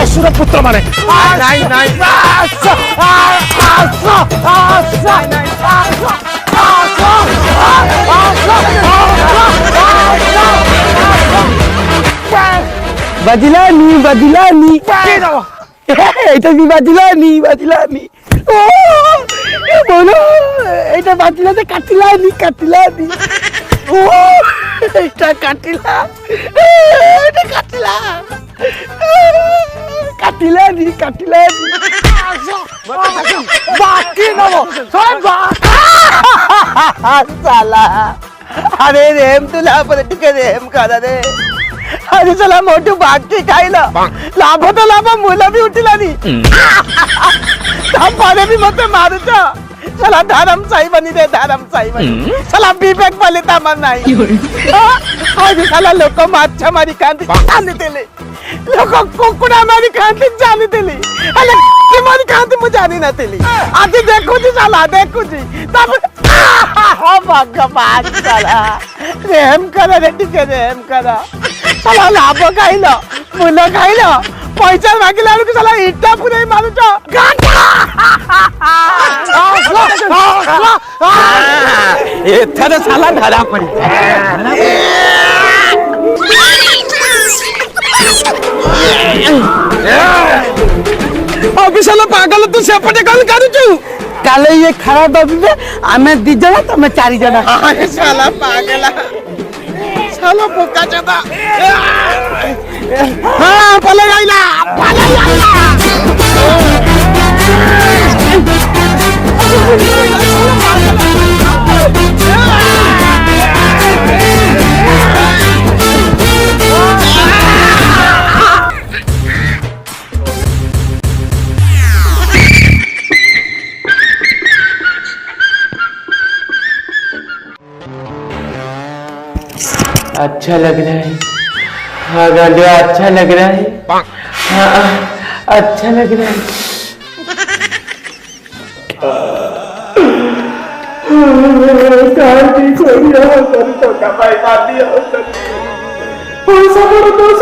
ଅସୁର ପୁତ୍ର ମାନେ ନାଇଁ ନାଇଁ बजिलानी बजिलानी এইটা भी बजिलानी बजिलानी ओ बोलो এইটা বাজিলাতে কাটিলানি কাটিলানি ও এইটা কাটিলা এইটা কাটিলা কাটিলানি কাটিলানি বাকি নব সব साला अरे रेम तुला ठीक रेम करा रे अरे चला मोठू बाकी खायला लाभ तो लाभ मुलं भी उठिला नी पाने भी मत मारूच चला धरमशाही बनी दे धरमशाही बनी चला विवेक पाले तामान नाही आज चला लोक माछमारी खाती जाने देले लोक कुकुडा मारी खाती जाने देले अरे मारी खाती मु जानी ना देली आज देखो जी चला देखो जी तब हो भगवान चला रेम करा रे ठीक है रेम करा चला लाभ खाइलो मुलं खाइलो पैसा मागिला बेलू चला इटा पुरे मारूच ଏଥର ସାଲା ଧରା ପଡି ଅବିଶାଲ ପାଗଲ ତୁ ସେପଟେ କଲ କରୁଛୁ काले ये खराब दबिबे आमे दी जना तमे चारि जना अरे साला पागला साला बोका चदा हां पले आइला अच्छा लग रहा है हाँ गांडिया अच्छा लग रहा है हाँ अच्छा लग रहा है पैसा